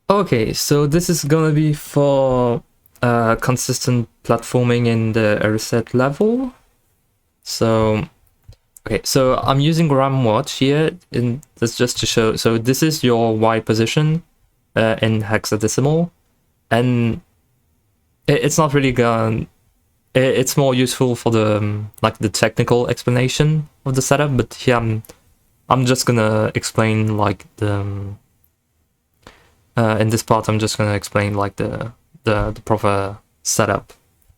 Okay, so this is gonna be for consistent platforming in the erised level. So, okay, so I'm using RAM watch here, and that's just to show. So this is your Y position in hexadecimal, and it's not really gonna. It's more useful for the like the technical explanation of the setup, but here I'm just gonna explain like the in this part I'm just gonna explain like the proper setup.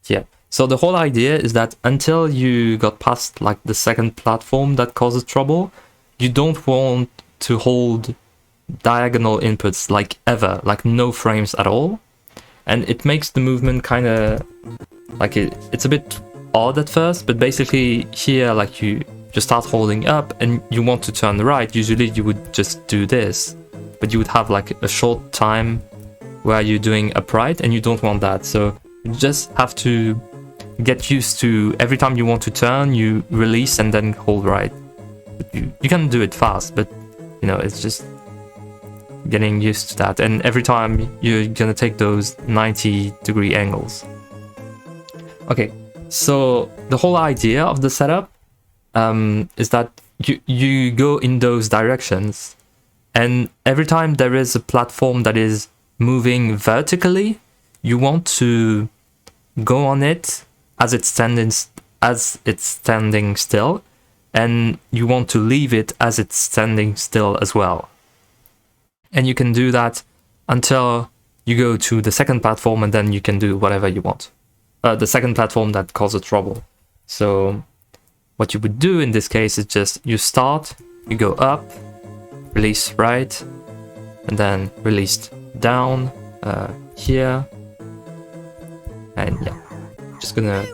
Yeah. So the whole idea is that until you got past like the second platform that causes trouble, you don't want to hold diagonal inputs like ever, like no frames at all, and it makes the movement kind of like it's a bit odd at first, but basically here like you start holding up and you want to turn right. Usually you would just do this, but you would have like a short time where you're doing upright, and you don't want that. So you just have to get used to every time you want to turn, you release and then hold right. But you can do it fast, but you know, it's just getting used to that. And every time you're gonna take those 90-degree angles. Okay, so the whole idea of the setup is that you go in those directions, and every time there is a platform that is moving vertically, you want to go on it as it's standing still, and you want to leave it as it's standing still as well. And you can do that until you go to the second platform, and then you can do whatever you want. The second platform that causes trouble. So what you would do in this case is just you start, you go up, release right, and then release down here, and yeah, just gonna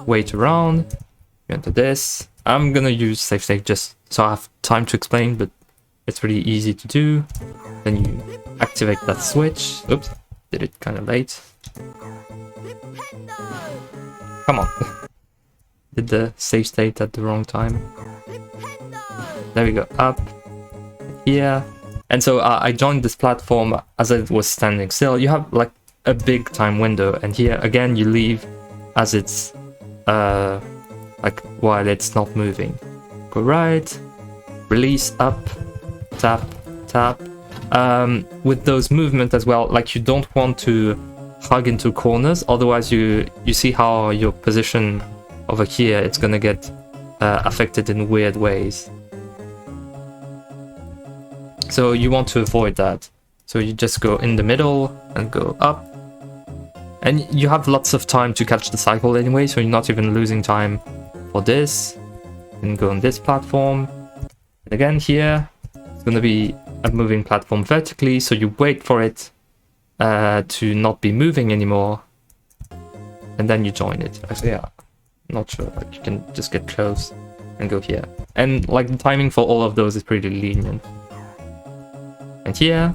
wait around, go into this. I'm gonna use safe state just so I have time to explain, but it's really easy to do. Then you activate that switch. Oops, did it kind of late. Come on. Did the save state at the wrong time. There we go, up here. And so I joined this platform as it was standing still. You have like a big time window, and here again you leave as it's like while it's not moving. Go right, release, up, tap, tap. With those movements as well, like you don't want to hug into corners, otherwise you see how your position over here, it's gonna get affected in weird ways. So you want to avoid that. So you just go in the middle and go up. And you have lots of time to catch the cycle anyway, so you're not even losing time for this. And go on this platform. And again here, it's gonna be a moving platform vertically, so you wait for it to not be moving anymore. And then you join it. Actually, yeah, not sure, like you can just get close and go here. And like the timing for all of those is pretty lenient. And here,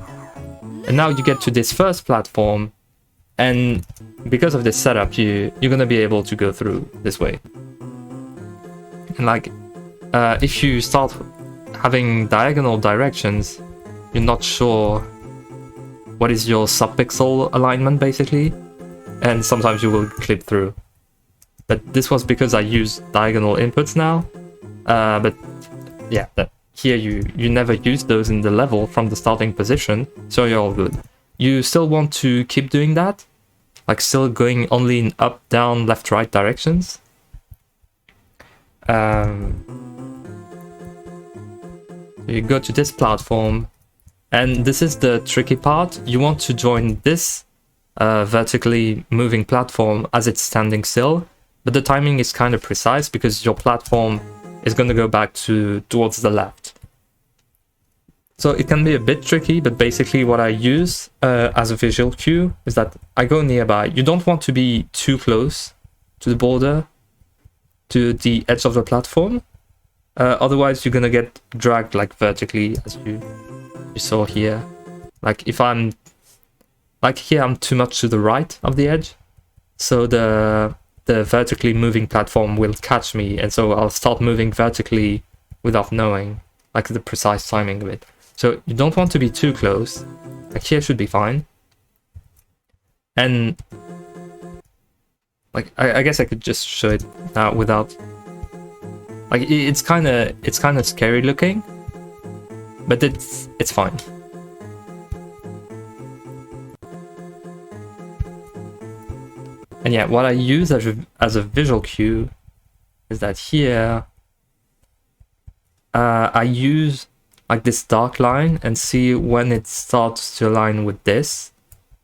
and now you get to this first platform, and because of this setup, you're gonna be able to go through this way. And like, if you start having diagonal directions, you're not sure what is your subpixel alignment basically, and sometimes you will clip through. But this was because I use diagonal inputs now, but yeah, here you never use those in the level from the starting position, so you're all good. You still want to keep doing that, like still going only in up, down, left, right directions. You go to this platform, and this is the tricky part. You want to join this vertically moving platform as it's standing still, but the timing is kind of precise because your platform is going to go back towards the left. So it can be a bit tricky, but basically what I use as a visual cue is that I go nearby. You don't want to be too close to the border, to the edge of the platform. Otherwise you're gonna get dragged like vertically, as you saw here. Like if I'm like here, I'm too much to the right of the edge, so the vertically moving platform will catch me, and so I'll start moving vertically without knowing, like the precise timing of it. So you don't want to be too close. Like here should be fine. And like I guess I could just show it now without. Like it's kind of scary looking, but it's fine. And yeah, what I use as a visual cue is that here I use like this dark line and see when it starts to align with this.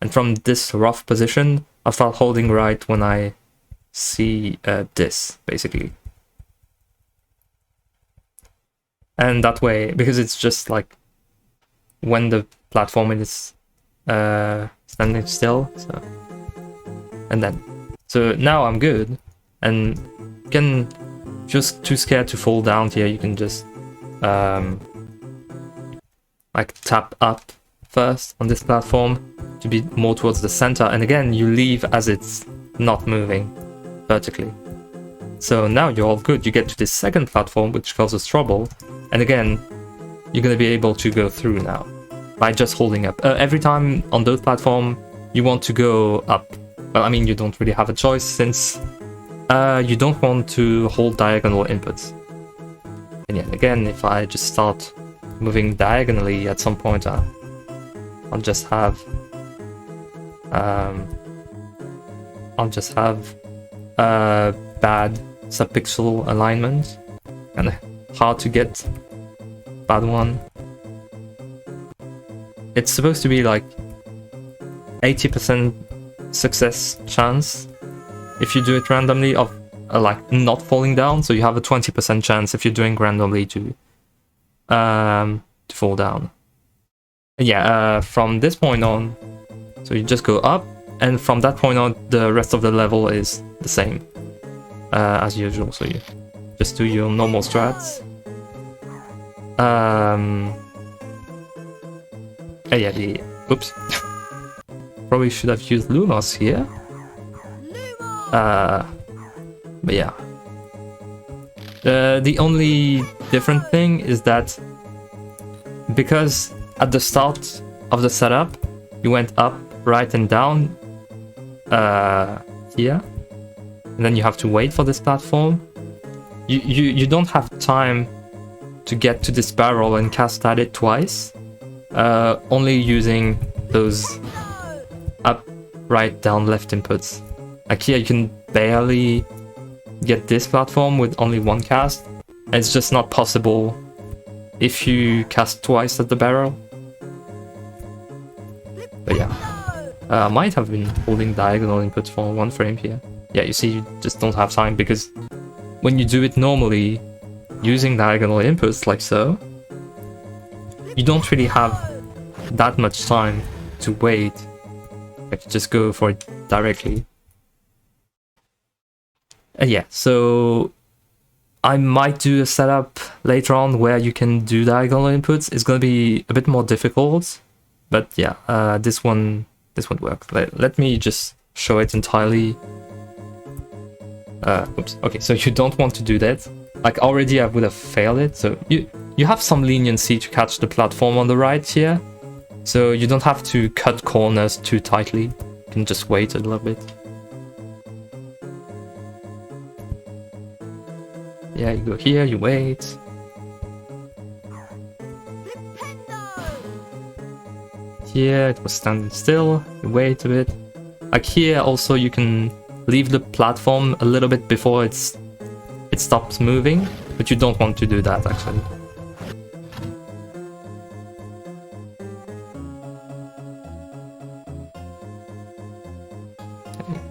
And from this rough position, I'll start holding right when I see this, basically. And that way, because it's just like when the platform is standing still, so. And then, so now I'm good. And you can, just too scared to fall down here, you can just like tap up first on this platform to be more towards the center, and again you leave as it's not moving vertically. So now you're all good. You get to this second platform which causes trouble, and again you're gonna be able to go through now by just holding up. Every time on those platforms you want to go up. Well, I mean, you don't really have a choice since you don't want to hold diagonal inputs. And yeah, again, if I just start moving diagonally at some point, I'll just have bad subpixel alignment and hard to get bad one. It's supposed to be like 80% success chance if you do it randomly of like not falling down, so you have a 20% chance if you're doing randomly to fall down. And yeah, from this point on, so you just go up, and from that point on the rest of the level is the same as usual, so you just do your normal strats. Yeah, oops. Probably should have used Lumos here. But yeah. The only different thing is that because at the start of the setup you went up, right and down here, and then you have to wait for this platform. You don't have time to get to this barrel and cast at it twice, only using those up, right, down, left inputs. Like here you can barely get this platform with only one cast. It's just not possible if you cast twice at the barrel. But yeah, I might have been holding diagonal inputs for 1 frame here. Yeah, you see, you just don't have time, because when you do it normally using diagonal inputs like so, you don't really have that much time to wait. Like, just go for it directly. Yeah, so I might do a setup later on where you can do diagonal inputs. It's gonna be a bit more difficult, but yeah, this one works. Let me just show it entirely. Oops. Okay, so you don't want to do that. Like already I would have failed it. So you have some leniency to catch the platform on the right here. So you don't have to cut corners too tightly. You can just wait a little bit. Yeah, you go here, you wait. Here it was standing still, you wait a bit. Like here also you can leave the platform a little bit before it stops moving, but you don't want to do that actually.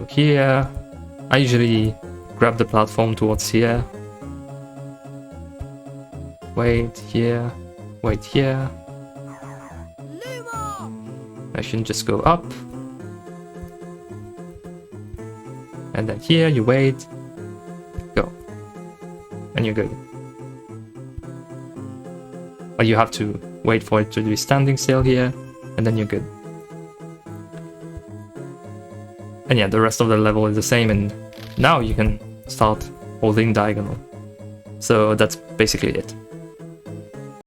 Here, I usually grab the platform towards here. Wait here, wait here. I should just go up. And then here you wait, go. And you're good. Or you have to wait for it to be standing still here, and then you're good. And yeah, the rest of the level is the same, and now you can start holding diagonal. So that's basically it.